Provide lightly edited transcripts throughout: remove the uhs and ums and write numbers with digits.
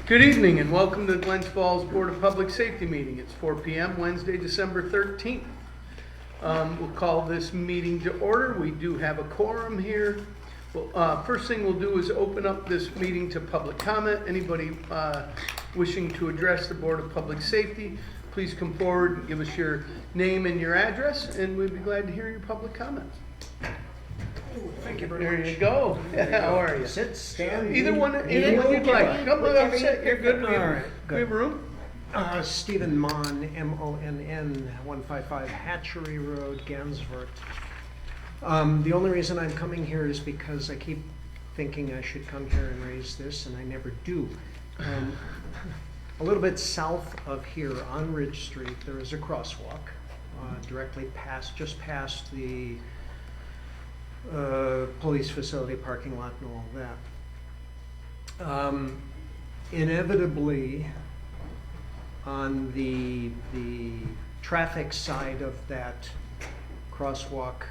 Good evening and welcome to the Glens Falls Board of Public Safety meeting. It's 4 p.m. Wednesday, December 13th. We'll call this meeting to order. We do have a quorum here. Well, first thing we'll do is open up this meeting to public comment. Anybody wishing to address the Board of Public Safety, please come forward and give us your name and your address, and we'd be glad to hear your public comments. Thank you very There much. you go. How are you? Sit, stand. Either one you'd like. Come on up, sit. You're good. All right, We have good. room? Stephen Mon, M-O-N-N, 155 Hatchery Road, Gansvert. The only reason I'm coming here is because I keep thinking I should come here and raise this, and I never do. A little bit south of here on Ridge Street, there is a crosswalk directly just past the police facility parking lot and all that. Inevitably, on the traffic side of that crosswalk,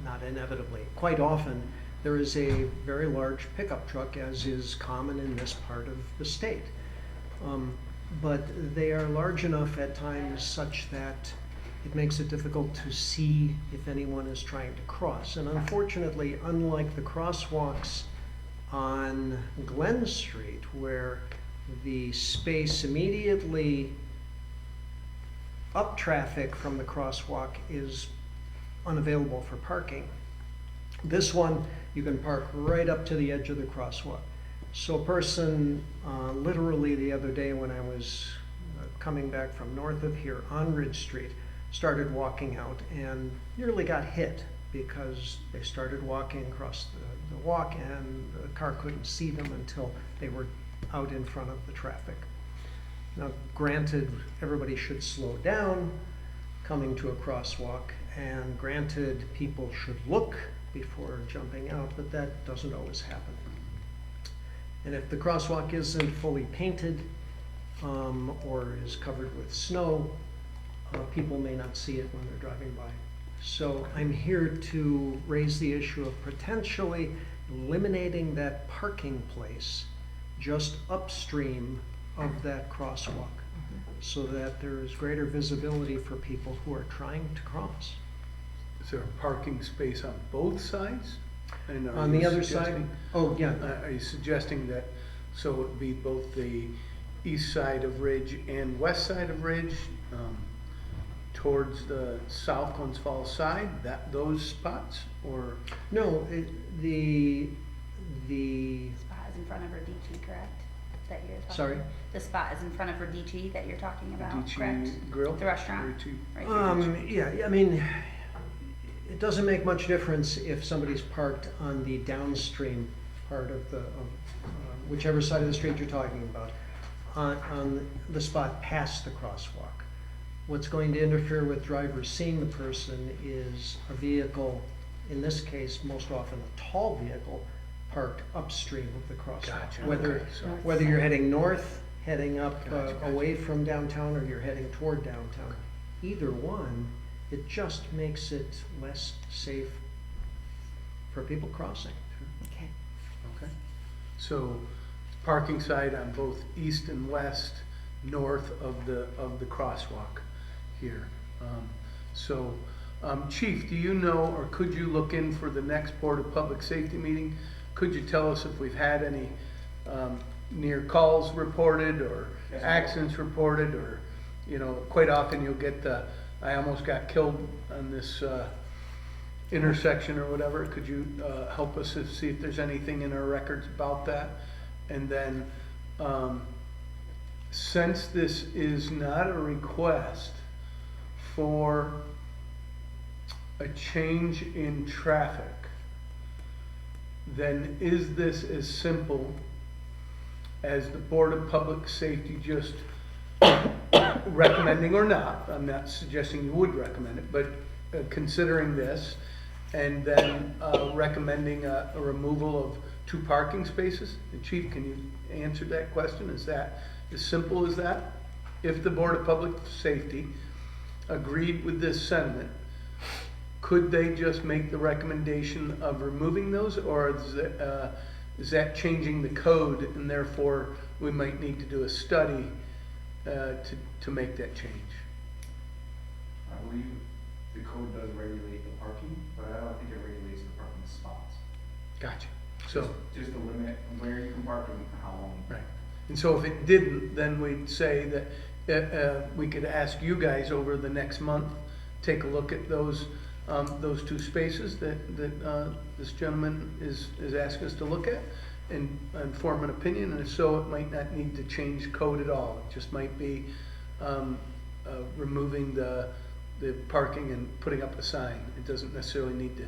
not inevitably, quite often, there is a very large pickup truck, as is common in this part of the state. But they are large enough at times such that it makes it difficult to see if anyone is trying to cross. And unfortunately, unlike the crosswalks on Glen Street, where the space immediately up traffic from the crosswalk is unavailable for parking, this one you can park right up to the edge of the crosswalk. So a person, literally the other day when I was coming back from north of here on Ridge Street, started walking out and nearly got hit because they started walking across the walk and the car couldn't see them until they were out in front of the traffic. Now, granted, everybody should slow down coming to a crosswalk, and granted, people should look before jumping out, but that doesn't always happen. And if the crosswalk isn't fully painted or is covered with snow, people may not see it when they're driving by. So I'm here to raise the issue of potentially eliminating that parking place just upstream of that crosswalk so that there is greater visibility for people who are trying to cross. Is there a parking space on both sides? And are On you the other suggesting- side, oh yeah, Are you suggesting that, so it would be both the east side of Ridge and west side of Ridge, towards the South Glens Falls side, those spots, or? no, the Spot is in front of her DT, correct? That you're talking Sorry? about? The spot is in front of her DT that you're talking about, DT correct? Grill? The restaurant? Right here. yeah, I mean, it doesn't make much difference if somebody's parked on the downstream part of whichever side of the street you're talking about, on the spot past the crosswalk. What's going to interfere with drivers seeing the person is a vehicle, in this case, most often a tall vehicle, parked upstream of the crosswalk. Gotcha. Whether Okay, so- whether you're heading north, heading up Gotcha. away from downtown, or you're heading toward downtown, either one, it just makes it less safe for people crossing. Okay. Okay. So parking side on both east and west, north of the crosswalk here. Chief, do you know, or could you look in for the next Board of Public Safety meeting? Could you tell us if we've had any near calls reported or accidents reported, or, quite often you'll get I almost got killed on this intersection or whatever. Could you help us to see if there's anything in our records about that? And then, since this is not a request for a change in traffic, then is this as simple as the Board of Public Safety just recommending, or not, I'm not suggesting you would recommend it, but considering this, and then recommending a removal of 2 parking spaces? And Chief, can you answer that question? Is that as simple as that? If the Board of Public Safety agreed with this sentiment, could they just make the recommendation of removing those, or is that changing the code and therefore we might need to do a study to make that change. I believe the code does regulate the parking, but I don't think it regulates the parking spots. Gotcha. So, Just the limit on where you can park and how long. right. And so if it didn't, then we'd say that we could ask you guys over the next month, take a look at those two spaces that this gentleman is asking us to look at and form an opinion. And if so, it might not need to change code at all. It just might be removing the parking and putting up a sign. It doesn't necessarily need to,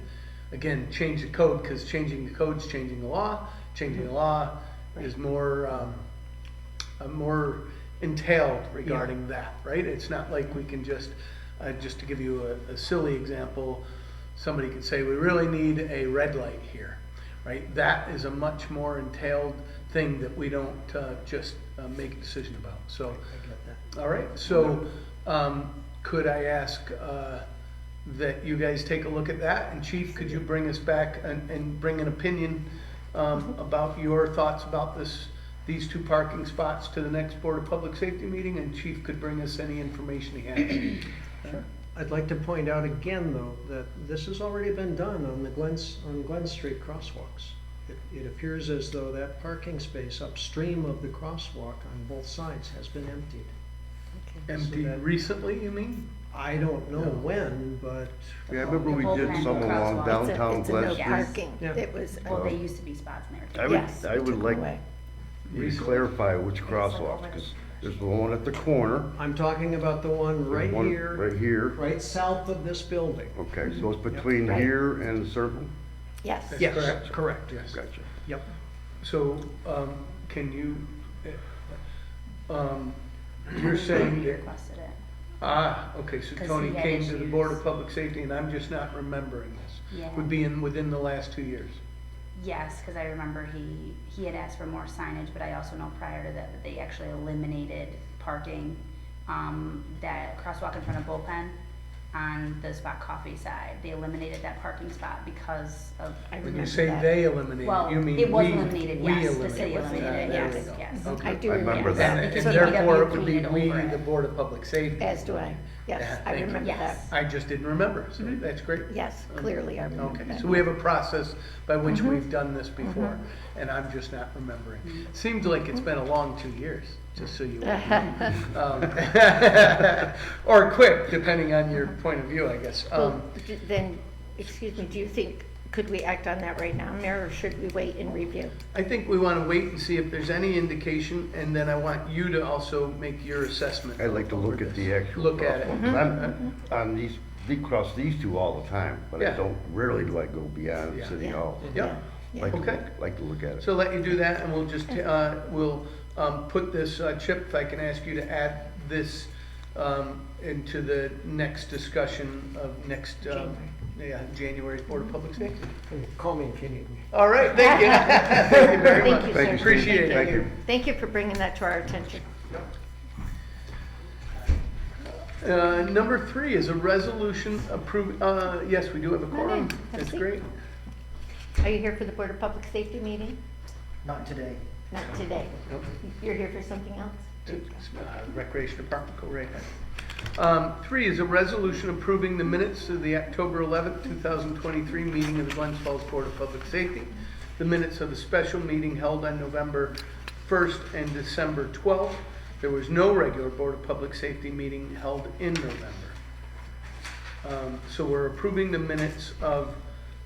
again, change the code, because changing the code's changing the law. Changing the law is more entailed regarding that, right? It's not like we can just to give you a silly example, somebody could say, we really need a red light here, right? That is a much more entailed thing that we don't just make a decision about. So, I get that. all right, so could I ask that you guys take a look at that? And Chief, could you bring us back and bring an opinion about your thoughts about these two parking spots to the next Board of Public Safety meeting? And Chief could bring us any information he has. Sure. I'd like to point out again, though, that this has already been done on the Glen Street crosswalks. It appears as though that parking space upstream of the crosswalk on both sides has been emptied. Emptied that- recently, you mean? I don't know No. when, but Yeah, I remember we did The some whole along crosswalk. downtown It's a Glen no Street. parking. Yeah. It was, Well, there used to be spots in there I too. would, yes, I they would took like away. you to clarify which crosswalks, because there's the one at the corner. I'm talking about the one right one here, Right here. right south of this building. Okay, so it's between Right. here and the circle? Yes. That's Yes, correct. correct. Yes. Gotcha. Yep. So, can you, you're saying He that, requested it. okay, so 'Cause Tony he had came to the Board of issues. Public Safety, and I'm just not remembering this. Yeah. Would be within the last 2 years. Yes, because I remember he had asked for more signage, but I also know prior to that they actually eliminated parking, that crosswalk in front of Bullpen on the Spot Coffee side. They eliminated that parking spot because of, I When you remember say that. they eliminated, well, you mean it was we eliminated, we yes, the city eliminated eliminated it, There we yes, go. yes. Okay. I do I remember remember that. that. And Because So the therefore, it DPW would be painted we, over it. the Board of Public Safety. As do I. Yeah, Yes, I thank you. remember that. Yes. I just didn't remember, so Mm-hmm. that's great. Yes, clearly I remember Okay, that. so we have a process by which Mhm. we've done this before, and I'm just not remembering. Seems like it's been a long 2 years, just so you know. Or quick, depending on your point of view, I guess. Well, then, excuse me, do you think, could we act on that right now, Mayor, or should we wait and review? I think we want to wait and see if there's any indication, and then I want you to also make your assessment. I'd like to look over at this. the actual Look at it. crosswalks. I'm on these, we cross these two all the time, but Yeah. I don't, rarely do I go beyond Yeah. City Yeah. Hall. Yep. Yeah. Like to Okay. like to look at it. So let you do that, and we'll just, we'll put this, Chip, if I can ask you to add this into the next discussion of next, January Board of Public Safety. Call me if you need me. All right, thank you. Thank you very much. Thank you, Thank sir. you. Appreciate it. Thank you. Thank you for bringing that to our attention. Number 3 is a resolution approving, yes, we do have a quorum. Have a That's seat. great. Are you here for the Board of Public Safety meeting? Not today. Not today. Nope. You're here for something else? Recreation Department, go right ahead. 3 is a resolution approving the minutes of the October 11th, 2023 meeting of the Glens Falls Board of Public Safety, the minutes of the special meeting held on November 1st and December 12th. There was no regular Board of Public Safety meeting held in November. So we're approving the minutes of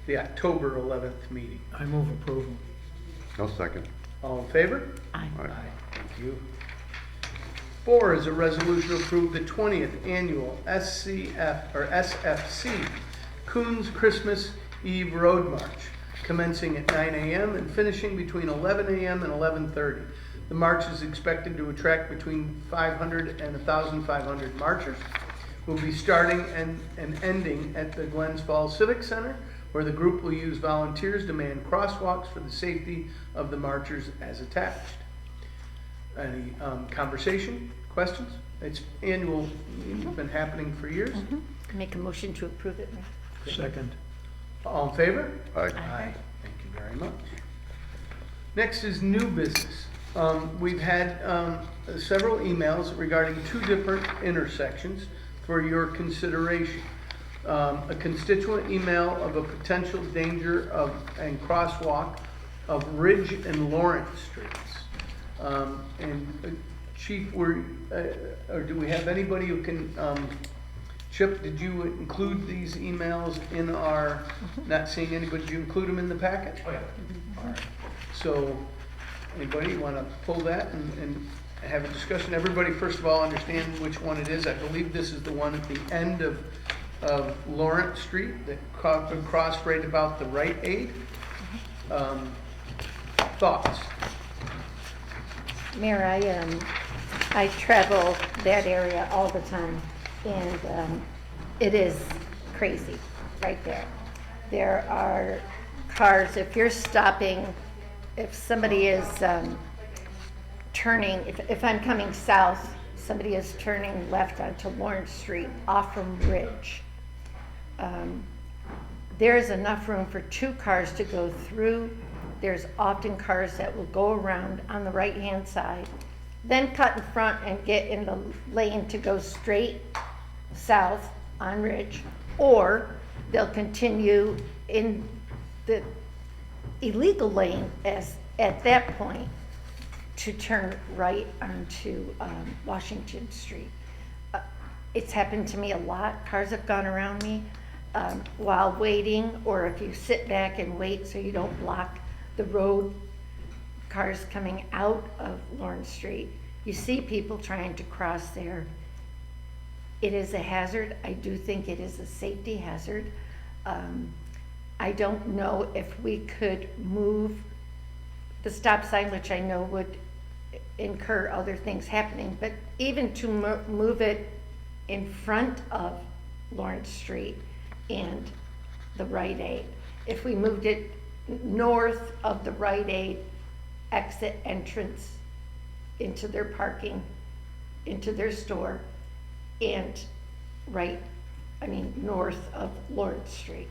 the October 11th meeting. I move approval. I'll second. All in favor? Aye. All right. Thank you. 4 is a resolution to approve the 20th annual SFC Coons Christmas Eve Road March, commencing at 9 a.m. and finishing between 11 a.m. and 11:30. The march is expected to attract between 500 and 1,500 marchers. We'll be starting and ending at the Glens Falls Civic Center, where the group will use volunteers to man crosswalks for the safety of the marchers as attached. Any conversation, questions? It's annual, it's been happening for years. Make a motion to approve it, Mayor. Second. All in favor? Aye. Aye. Thank you very much. Next is new business. We've had several emails regarding two different intersections for your consideration. A constituent email of a potential danger of and crosswalk of Ridge and Lawrence Streets. Chief, or do we have anybody who can, Chip, did you include these emails in our, not seeing anybody, did you include them in the packet? Oh, yeah. All right. So, anybody want to pull that and have a discussion? Everybody, first of all, understand which one it is. I believe this is the one at the end of Lawrence Street that crossed right about the Rite Aid. Thoughts? Mayor, I travel that area all the time, and it is crazy right there. There are cars, if you're stopping, if somebody is turning, if I'm coming south, somebody is turning left onto Lawrence Street off from Ridge. There's enough room for two cars to go through. There's often cars that will go around on the right-hand side, then cut in front and get in the lane to go straight south on Ridge, or they'll continue in the illegal lane at that point to turn right onto Washington Street. It's happened to me a lot. Cars have gone around me while waiting, or if you sit back and wait so you don't block the road, cars coming out of Lawrence Street. You see people trying to cross there. It is a hazard. I do think it is a safety hazard. I don't know if we could move the stop sign, which I know would incur other things happening, but even to move it in front of Lawrence Street and the Rite Aid. If we moved it north of the Rite Aid exit entrance into their parking, into their store, and north of Lawrence Street.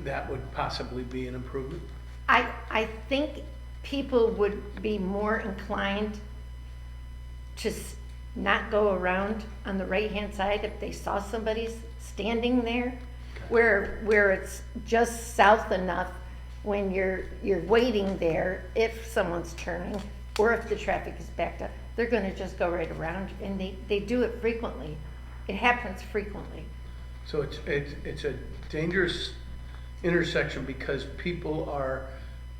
That would possibly be an improvement. I think people would be more inclined to not go around on the right-hand side if they saw somebody standing there, where it's just south enough when you're waiting there, if someone's turning, or if the traffic is backed up, they're gonna just go right around, and they do it frequently. It happens frequently. So it's a dangerous intersection because people are,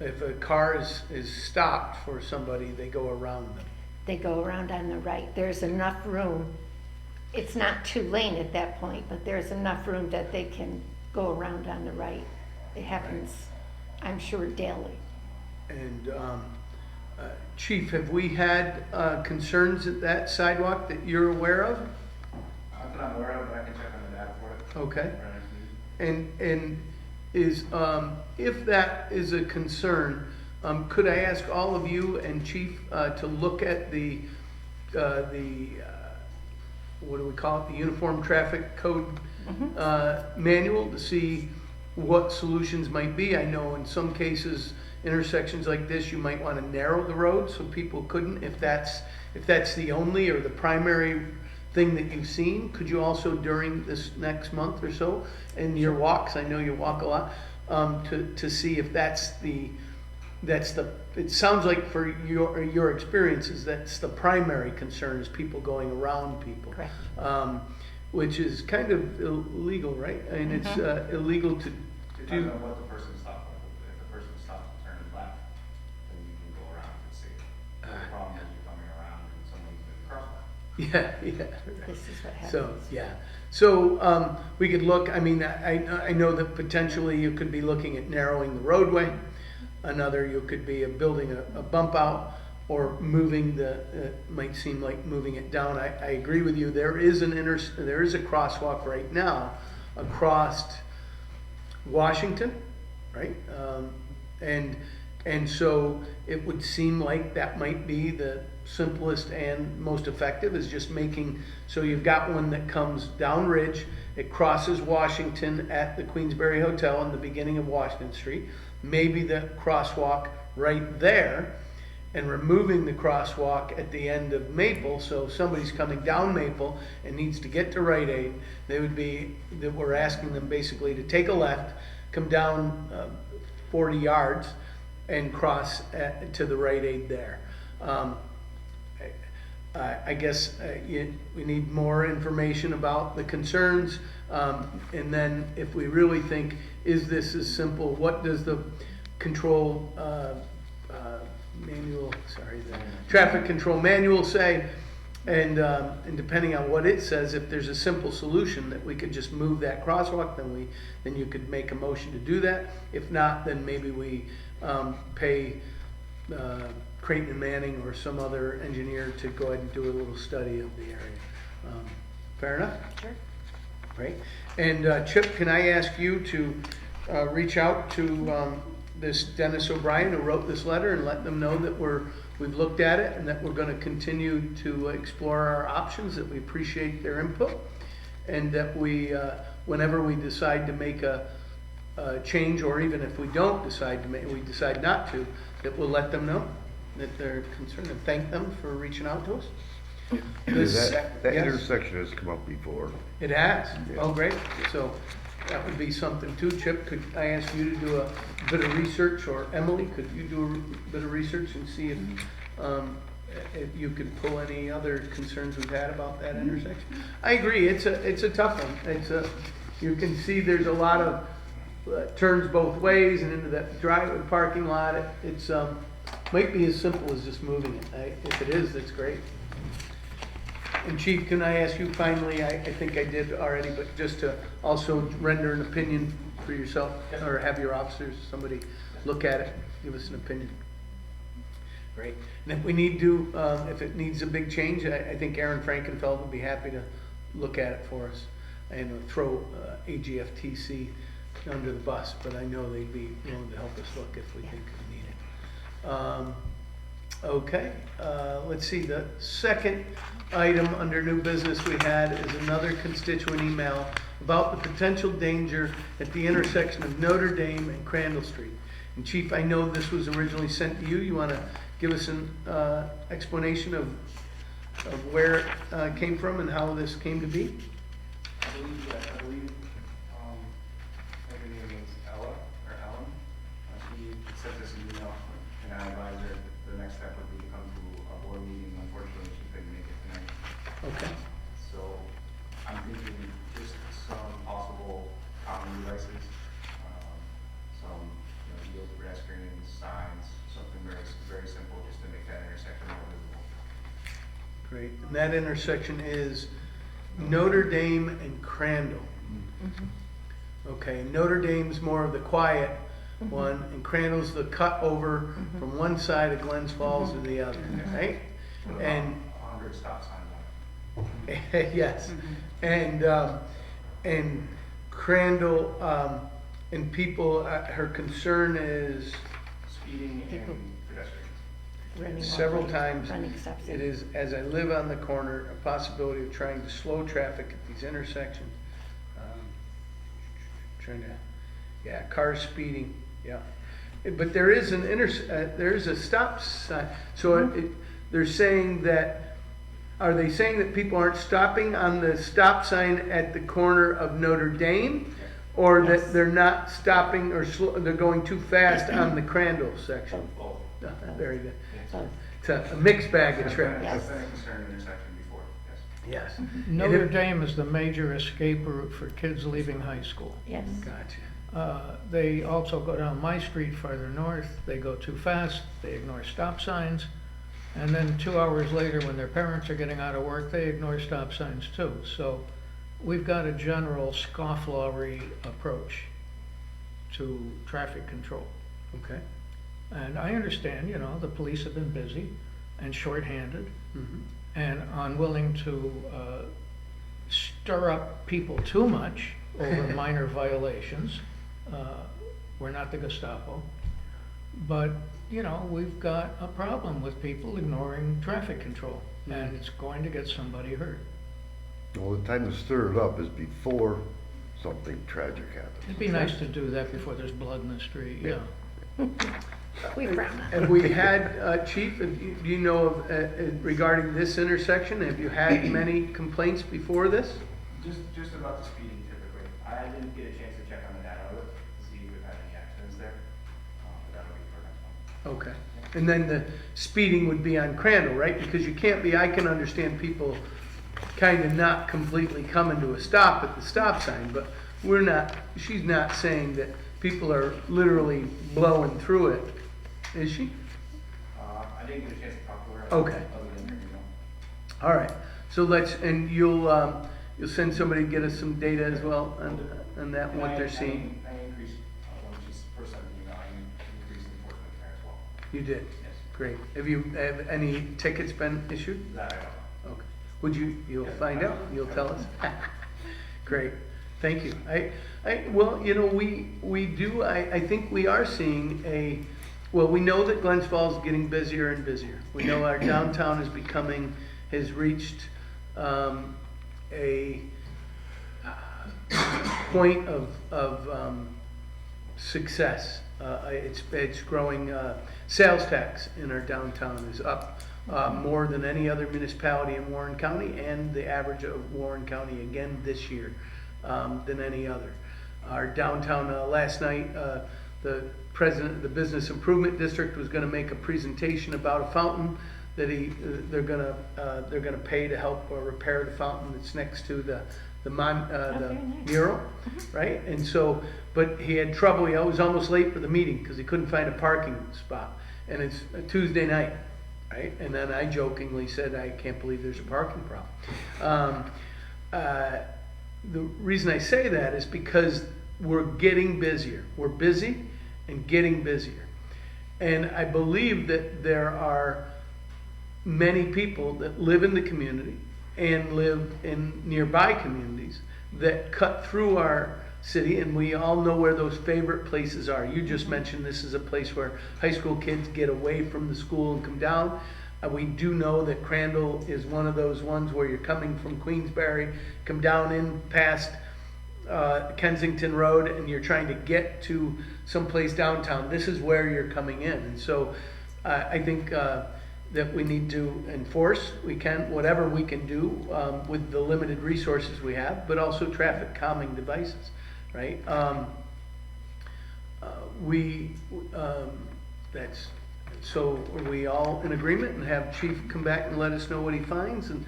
if a car is stopped for somebody, they go around them. They go around on the right. There's enough room. It's not two lane at that point, but there's enough room that they can go around on the right. It happens, I'm sure, daily. And Chief, have we had concerns at that sidewalk that you're aware of? Not that I'm aware of, but I can check on the data for it. Okay. For next meeting. And is, if that is a concern, could I ask all of you and Chief to look at the what do we call it, the Uniform Traffic Code manual to see what solutions might be? I know in some cases, intersections like this, you might want to narrow the road so people couldn't, if that's the only or the primary thing that you've seen. Could you also, during this next month or so, in your walks, I know you walk a lot, to see if it sounds like for your experiences, that's the primary concern, is people going around people. Correct. Which is kind of illegal, right? I mean, it's illegal to Depends do. on what the person stopped for. If the person stopped and turned left, then you can go around and see. The problem is you're coming around and someone's in the crosswalk. Yeah. This is what happens. So, yeah. So, we could look, I mean, I know that potentially you could be looking at narrowing the roadway. Another, you could be building a bump out or moving might seem like moving it down. I agree with you. There is a crosswalk right now across Washington, right? And so it would seem like that might be the simplest and most effective, is just making, so you've got one that comes down Ridge, it crosses Washington at the Queensberry Hotel in the beginning of Washington Street, maybe the crosswalk right there, and removing the crosswalk at the end of Maple, so if somebody's coming down Maple and needs to get to Rite Aid, we're asking them basically to take a left, come down 40 yards, and cross to the Rite Aid there. I guess we need more information about the concerns, and then if we really think, is this as simple, what does the control the traffic control manual say? And depending on what it says, if there's a simple solution that we could just move that crosswalk, then you could make a motion to do that. If not, then maybe we pay Creighton and Manning or some other engineer to go ahead and do a little study of the area. Fair enough? Sure. Great. And Chip, can I ask you to reach out to this Dennis O'Brien who wrote this letter and let them know that we've looked at it and that we're going to continue to explore our options, that we appreciate their input, and that we, whenever we decide to make a change, or even if we don't decide to make, we decide not to, that we'll let them know that they're concerned and thank them for reaching out to us. That Yes. intersection has come up before. It has? Yeah. Oh, great. So that would be something too. Chip, could I ask you to do a bit of research, or Emily, could you do a bit of research and see if you could pull any other concerns we've had about that intersection? I agree, it's a tough one. You can see there's a lot of turns both ways and into that driveway parking lot. It's might be as simple as just moving it. If it is, that's great. And Chief, can I ask you finally, I think I did already, but just to also render an opinion for yourself, or have your officers, somebody look at it, give us an opinion. Great. And if we need to, if it needs a big change, I think Aaron Frankenfeld would be happy to look at it for us and throw AGFTC under the bus, but I know they'd be willing to help us look if we think we need it. Okay, let's see, the second item under new business we had is another constituent email about the potential danger at the intersection of Notre Dame and Crandall Street. And Chief, I know this was originally sent to you. You want to give us an explanation of where it came from and how this came to be? I believe, her name is Ellen. She sent us an email, and I advised her the next step would be to come to a board meeting. Unfortunately, she couldn't make it tonight. Okay. So I'm thinking just some possible common devices, some yield pedestrians, signs, something very simple just to make that intersection more visible. Great. And that intersection is Notre Dame and Crandall. Okay, Notre Dame's more of the quiet one, and Crandall's the cut over from one side of Glens Falls to the other, right? And 100 stop signs on it. yes, and Crandall, and people, her concern is Speeding People- and pedestrians. Running several walkways, times, running stop it signs. is, as I live on the corner, a possibility of trying to slow traffic at these intersections. Trying to, yeah, cars speeding, yeah. But there is there is a stop sign, so they're saying that, are they saying that people aren't stopping on the stop sign at the corner of Notre Dame? Or that they're not stopping, or they're going too fast on the Crandall section? Both. Very good. So, It's a mixed bag of traffic. That's been a concern intersection before, yes. Yes. Notre And Dame is the major escape route for kids leaving high school. yes. Gotcha. They also go down my street farther north, they go too fast, they ignore stop signs, and then 2 hours later, when their parents are getting out of work, they ignore stop signs too. So we've got a general scofflawery approach to traffic control. Okay. And I understand, the police have been busy and shorthanded and unwilling to stir up people too much over minor violations. We're not the Gestapo. But, we've got a problem with people ignoring traffic control, and it's going to get somebody hurt. Well, the time to stir it up is before something tragic happens. It'd be nice to do that before there's blood in the street, yeah. We frown on it. Have we had, Chief, do you know of, regarding this intersection, have you had many complaints before this? Just about the speeding typically. I didn't get a chance to check on the data of it to see if we've had any accidents there. But that'll be for next one. Okay. And then the speeding would be on Crandall, right? Because you can't be, I can understand people kind of not completely coming to a stop at the stop sign, but we're not, she's not saying that people are literally blowing through it, is she? I didn't get a chance to talk to her. Okay. Other than her, All right, so let's, and you'll send somebody to get us some data as well on that, And what they're seeing? I increased, when she's first sent the email, I increased enforcement there as well. You did? Yes. Great. Have any tickets been issued? That I don't know. Okay. Would you'll find out, you'll tell us? Great, thank you. Well, you know, we do, I think we are seeing well, we know that Glens Falls is getting busier and busier. We know our downtown has reached a point of success. It's growing, sales tax in our downtown is up more than any other municipality in Warren County, and the average of Warren County again this year than any other. Our downtown, last night, the president of the Business Improvement District was gonna make a presentation about a fountain that they're gonna pay to help repair the fountain that's next to the very nice. mural, right? And so, but he had trouble, he was almost late for the meeting because he couldn't find a parking spot. And it's a Tuesday night, right? And then I jokingly said, I can't believe there's a parking problem. The reason I say that is because we're getting busier. We're busy and getting busier. And I believe that there are many people that live in the community and live in nearby communities that cut through our city, and we all know where those favorite places are. You just mentioned this is a place where high school kids get away from the school and come down. We do know that Crandall is one of those ones where you're coming from Queensbury, come down in past Kensington Road, and you're trying to get to someplace downtown. This is where you're coming in. And so I think that we need to enforce, whatever we can do with the limited resources we have, but also traffic calming devices, right? So are we all in agreement, and have Chief come back and let us know what he finds? And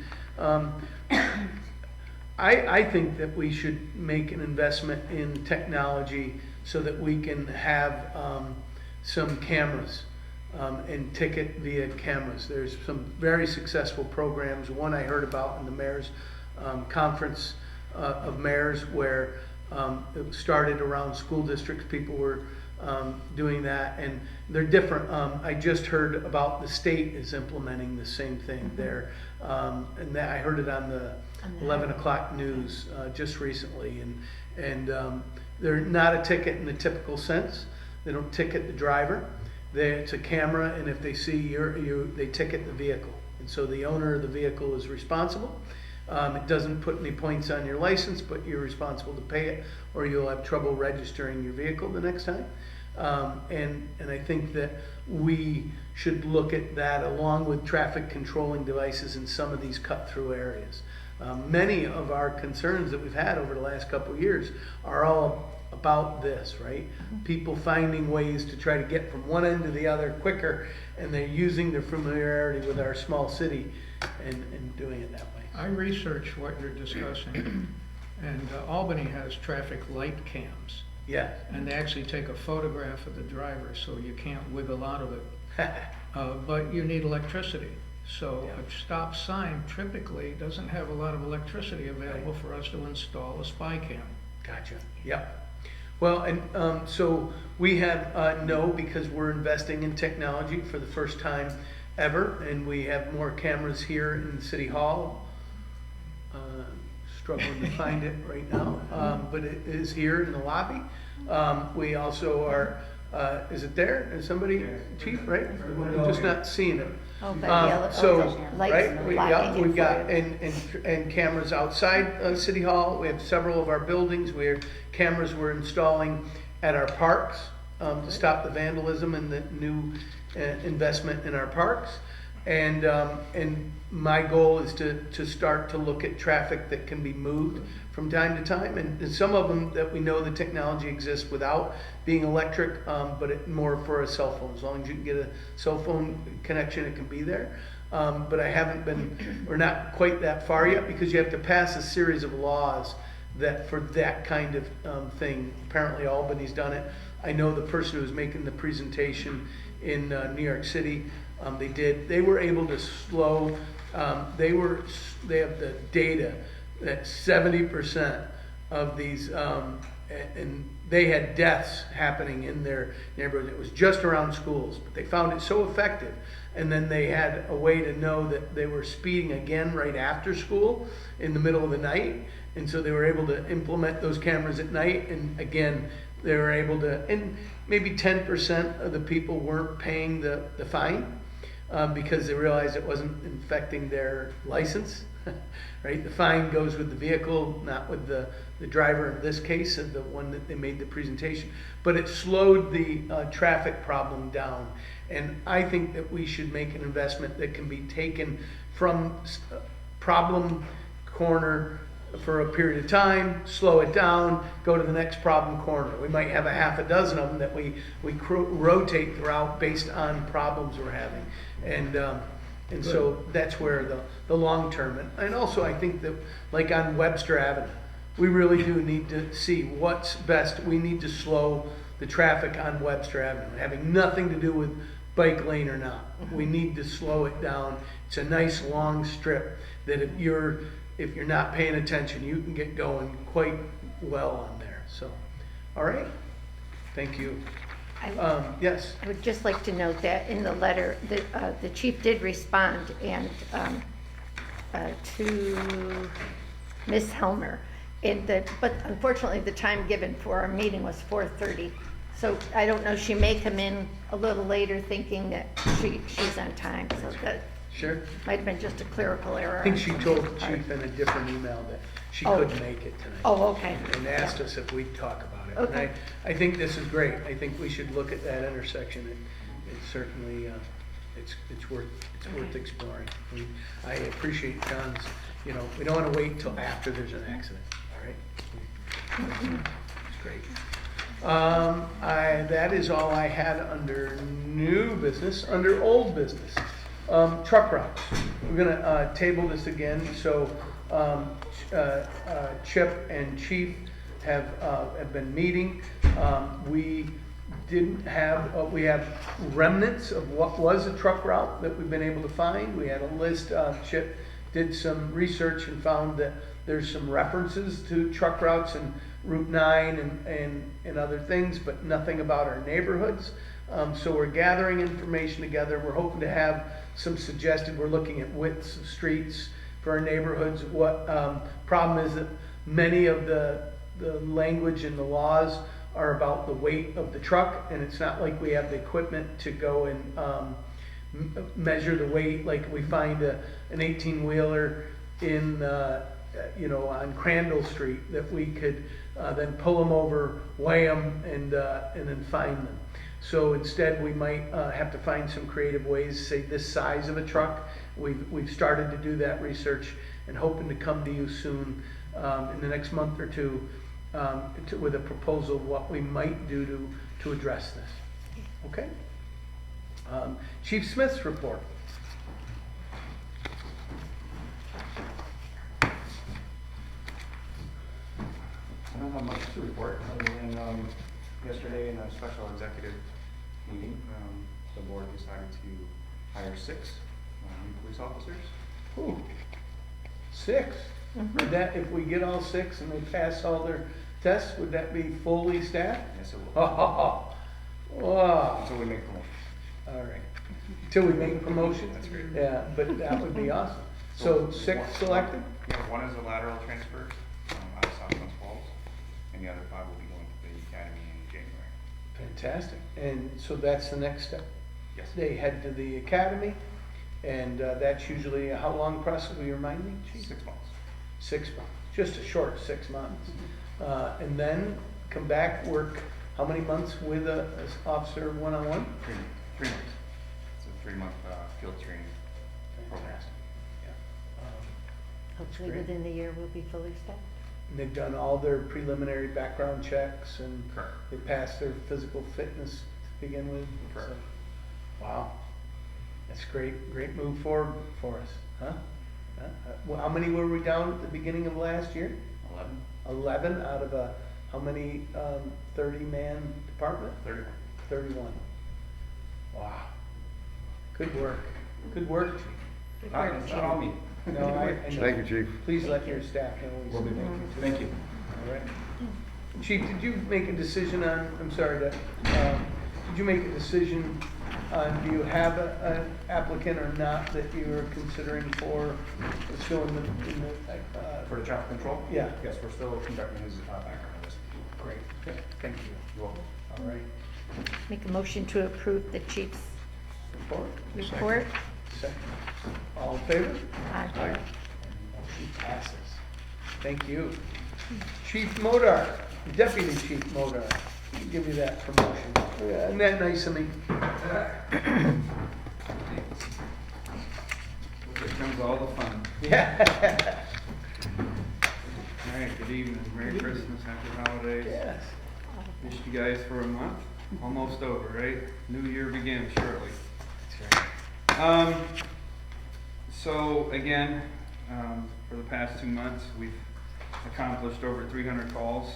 I think that we should make an investment in technology so that we can have some cameras and ticket via cameras. There's some very successful programs. One I heard about in the mayor's conference of mayors, where it started around school districts. People were doing that, and they're different. I just heard about the state is implementing the same thing there, and that I heard it on the 11 o'clock news just recently. And they're not a ticket in the typical sense. They don't ticket the driver. It's a camera, and if they see they ticket the vehicle, and so the owner of the vehicle is responsible. It doesn't put any points on your license, but you're responsible to pay it, or you'll have trouble registering your vehicle the next time. And I think that we should look at that along with traffic controlling devices in some of these cut-through areas. Many of our concerns that we've had over the last couple of years are all about this, right? People finding ways to try to get from one end to the other quicker, and they're using their familiarity with our small city and doing it that way. I researched what you're discussing, and Albany has traffic light cams. Yeah. And they actually take a photograph of the driver, so you can't wiggle out of it. But you need electricity. So Yeah. a stop sign typically doesn't have a lot of electricity available for us to install a spy cam. Gotcha. Yep. Well, and so we have because we're investing in technology for the first time ever, and we have more cameras here in City Hall. Struggling to find it right now, but it is here in the lobby. We also are. Is it there? Is somebody, Chief? Right? I'm just not seeing it. Oh, but yeah, So, lights right, blocking it we've got, for you. and cameras outside City Hall. We have several of our buildings where cameras we're installing at our parks, to stop the vandalism and the new investment in our parks. And my goal is to start to look at traffic that can be moved from time to time. And some of them that we know the technology exists without being electric, but more for a cell phone. As long as you can get a cell phone connection, it can be there. But we're not quite that far yet, because you have to pass a series of laws that for that kind of thing. Apparently Albany's done it. I know the person who was making the presentation in New York City, they were able to slow, they have the data that 70% of these, and they had deaths happening in their neighborhood. It was just around schools, but they found it so effective. And then they had a way to know that they were speeding again right after school in the middle of the night. And so they were able to implement those cameras at night. And again, they were able to, and maybe 10% of the people weren't paying the fine because they realized it wasn't infecting their license, right? The fine goes with the vehicle, not with the driver in this case, and the one that they made the presentation. But it slowed the traffic problem down. And I think that we should make an investment that can be taken from problem corner for a period of time, slow it down, go to the next problem corner. We might have a half a dozen of them that we rotate throughout based on problems we're having. And so that's where the long term, and also I think that like on Webster Avenue, we really do need to see what's best. We need to slow the traffic on Webster Avenue, having nothing to do with bike lane or not. We need to slow it down. It's a nice long strip that if you're not paying attention, you can get going quite well on there. So, all right, thank you. Yes. I would just like to note that in the letter, the chief did respond and to Ms. Helmer, but unfortunately the time given for our meeting was 4:30. So I don't know, she may come in a little later thinking that she's on time. So that Sure. might have been just a clerical error. I think she told the chief in a different email that she couldn't make it tonight. Oh, okay. And asked us if we'd talk about it. Okay. And I think this is great. I think we should look at that intersection. It's certainly, it's worth exploring. I appreciate John's, we don't want to wait until after there's an accident, all right? It's great. That is all I had under new business. Under old business, truck routes. We're gonna table this again. So Chip and Chief have been meeting. We we have remnants of what was a truck route that we've been able to find. We had a list. Chip did some research and found that there's some references to truck routes and Route 9 and other things, but nothing about our neighborhoods. So we're gathering information together. We're hoping to have some suggested, we're looking at widths of streets for our neighborhoods. What problem is that many of the language and the laws are about the weight of the truck, and it's not like we have the equipment to go and measure the weight. Like we find an 18-wheeler in on Crandall Street that we could then pull them over, weigh them, and then find them. So instead, we might have to find some creative ways, say this size of a truck. We've started to do that research and hoping to come to you soon in the next month or two with a proposal of what we might do to address this. Okay? Chief Smith's report. I don't have much to report other than yesterday in a special executive meeting, the board decided to hire 6 new police officers. Ooh, 6. Would that, if we get all 6 and they pass all their tests, would that be fully staffed? Yes, it will. Wow. Until we make promotions. All right. Until we make promotions? That's great. Yeah, but that would be awesome. So 6 selected? Yeah, 1 is a lateral transfer out of South Glens Falls, and the other 5 will be going to the academy in January. Fantastic. And so that's the next step. Yes. They head to the academy, and that's usually how long process? Will you remind me, Chief? 6 months. 6 months. Just a short 6 months. And then come back, work how many months with a officer one-on-one? 3 months. It's a 3-month field training program. Hopefully great. within the year we'll be fully staffed. And they've done all their preliminary background checks and Correct. they passed their physical fitness to begin with. Correct. So, wow, that's great move forward for us, huh? Well, how many were we down at the beginning of last year? 11, 11 out of a, how many, 30-man department? 31. 31. Wow. Good work, Chief. Good Not work, not all me. No, I know. Thank you, chief. Please let your staff know we Will said do. thank you too. Thank you. All right. Chief, did you make a decision on, I'm sorry to, did you make a decision on, do you have an applicant or not that you are considering for, still in the, For the traffic control? Yeah. Yes, we're still conducting his background investigation. great, okay, thank you. You're welcome. All right. Make a motion to approve the chief's Report? report. Second. All in favor? Aye. Motion passes. Thank you. Chief Modar, Deputy Chief Modar, give you that promotion. Isn't that nice of me? Here comes all the fun. Yeah. All right, good evening, Merry Christmas, Happy Holidays. Yes. Missed you guys for a month, almost over, right? New year begins shortly. So again, for the past 2 months, we've accomplished over 300 calls,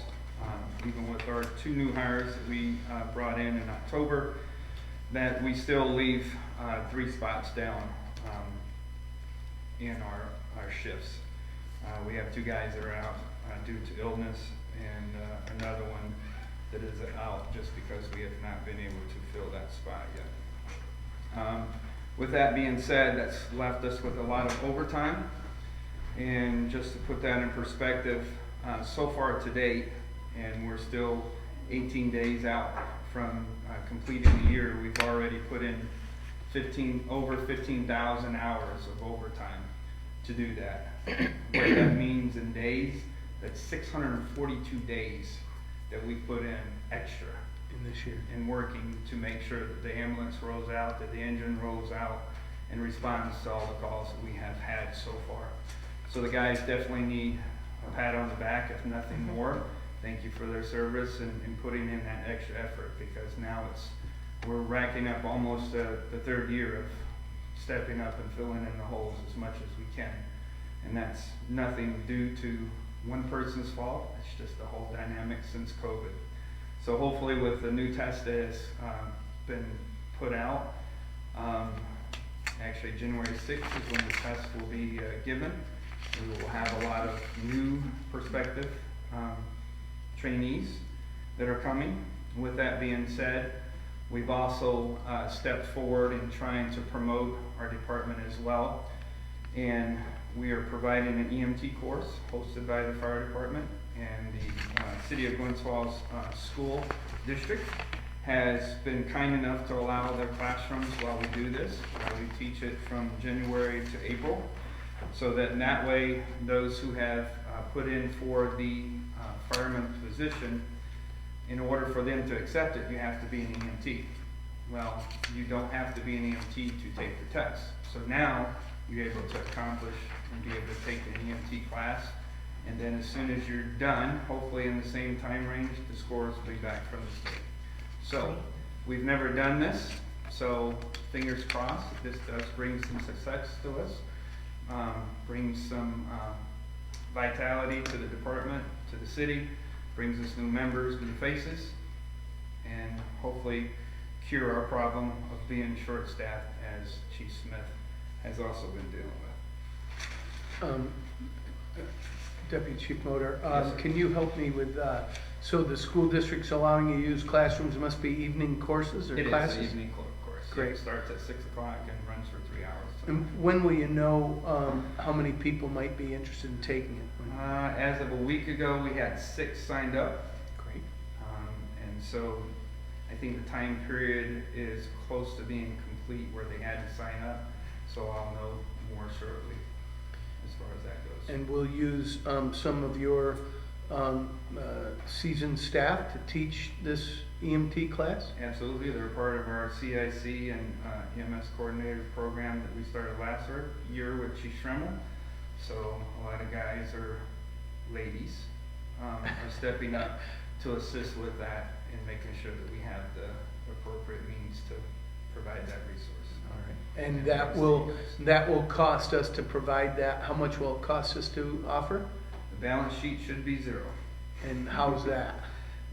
even with our 2 new hires that we brought in October, that we still leave 3 spots down in our shifts. We have 2 guys that are out due to illness and another one that is out just because we have not been able to fill that spot yet. With that being said, that's left us with a lot of overtime. And just to put that in perspective, so far to date, and we're still 18 days out from completing the year, we've already put in over 15,000 hours of overtime to do that. What that means in days, that's 642 days that we put in extra In this year. in working to make sure that the ambulance rolls out, that the engine rolls out, and responds to all the calls that we have had so far. So the guys definitely need a pat on the back, if nothing more. Thank you for their service and putting in that extra effort, because now we're racking up almost the 3rd year of stepping up and filling in the holes as much as we can. And that's nothing due to one person's fault, it's just the whole dynamic since COVID. So hopefully with the new test that has been put out, actually January 6th is when the test will be given. We will have a lot of new prospective trainees that are coming. With that being said, we've also stepped forward in trying to promote our department as well. And we are providing an EMT course hosted by the fire department, and the City of Glens Falls School District has been kind enough to allow their classrooms while we do this. We teach it from January to April, so that in that way, those who have put in for the fireman position, in order for them to accept it, you have to be an EMT. Well, you don't have to be an EMT to take the test. So now you're able to accomplish and be able to take the EMT class. And then as soon as you're done, hopefully in the same time range, the scores will be back from the state. So we've never done this, so fingers crossed that this does bring some success to us, brings some vitality to the department, to the city, brings us new members, new faces, and hopefully cure our problem of being short-staffed, as Chief Smith has also been dealing with. Deputy Chief Motor, Yes, sir. can you help me with, so the school district's allowing you to use classrooms, must be evening courses or It is classes? an evening course. Great. It starts at 6 o'clock and runs for 3 hours. And when will you know how many people might be interested in taking it? As of a week ago, we had 6 signed up. Great. And so I think the time period is close to being complete where they had to sign up. So I'll know more shortly as far as that goes. And we'll use some of your seasoned staff to teach this EMT class? Absolutely, they're part of our CIC and EMS coordinator program that we started last year with Chief Shremmel. So a lot of guys or ladies are stepping up to assist with that and making sure that we have the appropriate means to provide that resource. All right. And that will cost us to provide that. How much will it cost us to offer? The balance sheet should be zero. And how's that?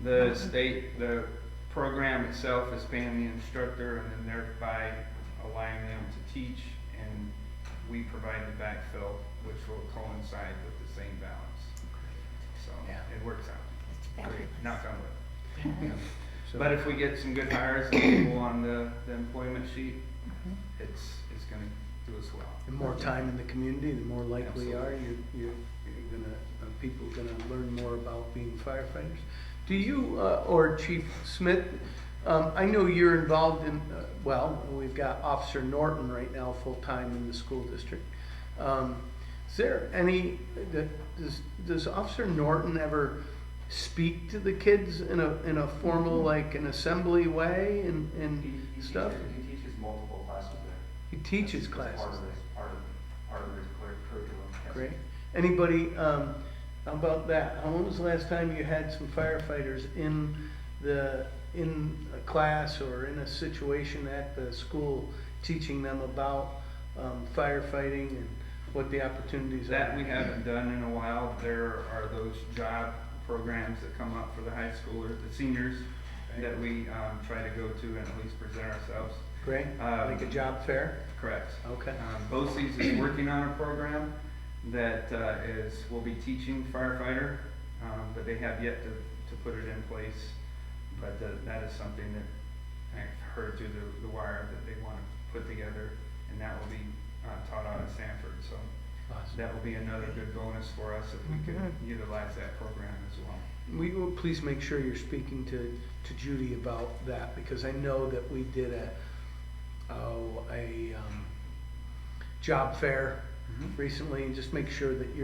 The state, the program itself is paying the instructor and then thereby allowing them to teach, and we provide the backfill, which will coincide with the same balance. So Yeah. it works out. That's Great. fabulous. Knock on wood. So- But if we get some good hires and people on the employment sheet, it's gonna do us well. The more time in the community, the more likely are you're gonna, people are gonna learn more about being firefighters. Do you, or Chief Smith, I know you're involved in, well, we've got Officer Norton right now, full-time in the school district. Is there any, does Officer Norton ever speak to the kids in a formal, like an assembly way and stuff? He teaches multiple classes there. He teaches It's classes. Part of his curriculum. Yes. Great. Anybody, how about that? When was the last time you had some firefighters in a class or in a situation at the school teaching them about firefighting and what the opportunities are? That we haven't done in a while. There are those job programs that come up for the high schoolers, the seniors, that we try to go to and at least present ourselves. Great, like a job fair? Correct. Okay. BOCES is working on a program that will be teaching firefighter, but they have yet to put it in place. But that is something that I've heard through the wire that they want to put together, and that will be taught out at Sanford. So Awesome. that will be another good bonus for us if we could utilize that program as well. We will please make sure you're speaking to Judy about that, because I know that we did a job fair recently, and just make sure that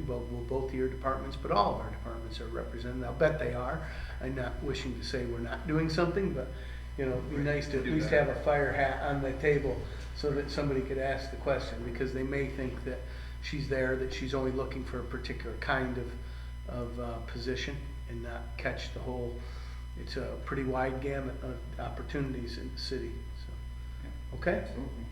both of your departments, but all of our departments are represented. I'll bet they are. I'm not wishing to say we're not doing something, but it'd be nice to at least have a fire hat on the table so that somebody could ask the question, because they may think that she's there, that she's only looking for a particular kind of position and not catch the whole. It's a pretty wide gamut of opportunities in the city. So, okay. Absolutely.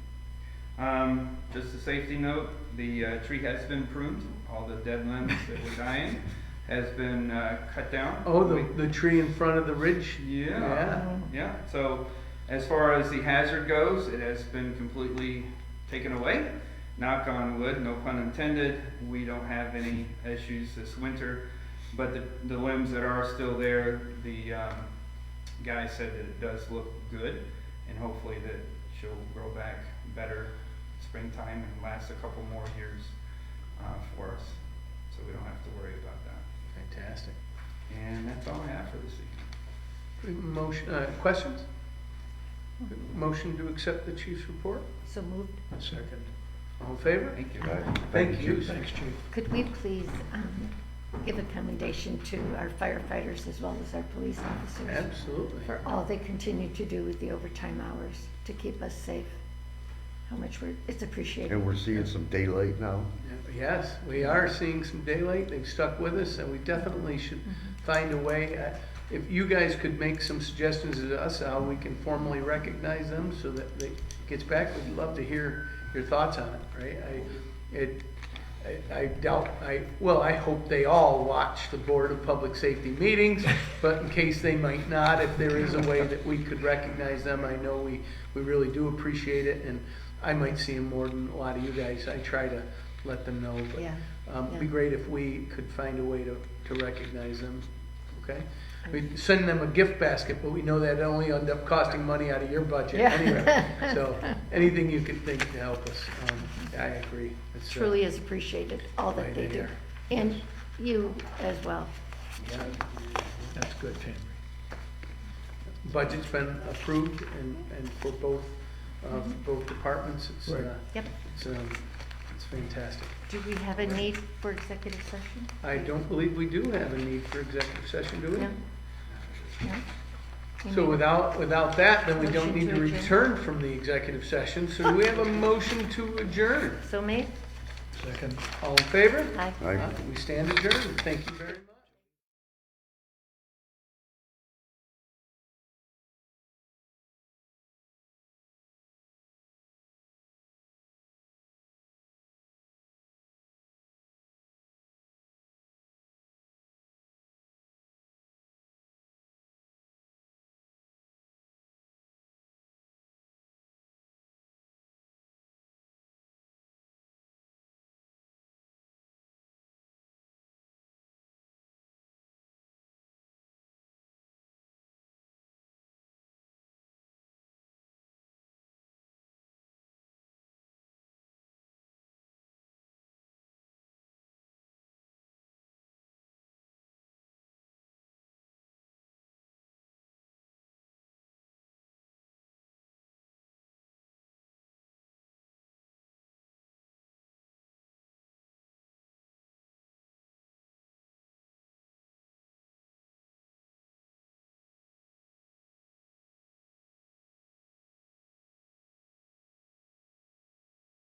Just a safety note, the tree has been pruned. All the dead limbs that were dying has been cut down. Oh, the tree in front of the ridge? Yeah. So as far as the hazard goes, it has been completely taken away. Knock on wood, no pun intended. We don't have any issues this winter. But the limbs that are still there, the guy said that it does look good, and hopefully that she'll grow back better springtime and last a couple more years for us, so we don't have to worry about that. Fantastic. And that's all I have for this evening. Motion, questions? Motion to accept the chief's report? So moved. Second. All in favor? Thank you. All right. Thank you. Thanks, Chief. Could we please give a commendation to our firefighters as well as our police officers Absolutely. for all they continue to do with the overtime hours to keep us safe? How much it's appreciated. And we're seeing some daylight now. Yes, we are seeing some daylight. They've stuck with us, and we definitely should find a way. If you guys could make some suggestions to us how we can formally recognize them so that it gets back, we'd love to hear your thoughts on it, right? I hope they all watch the Board of Public Safety meetings, but in case they might not, if there is a way that we could recognize them, I know we really do appreciate it, and I might see them more than a lot of you guys. I try to let them know, but it'd be great if we could find a way to recognize them, okay? We send them a gift basket, but we know that only end up costing money out of your budget anyway. So anything you could think to help us, I agree. It's, Truly is appreciated, all that they do. there. And you as well. Yeah. That's good, Tammy. Budget's been approved and for both departments. It's, Right. Yep. it's fantastic. Do we have a need for executive session? I don't believe we do have a need for executive session, do we? No? No? We So need- without that, then we don't Motion need to to adjourn. return from the executive session. So do we have a motion to adjourn? So made? Second. All in favor? Aye. I- We stand adjourned. Thank you very much.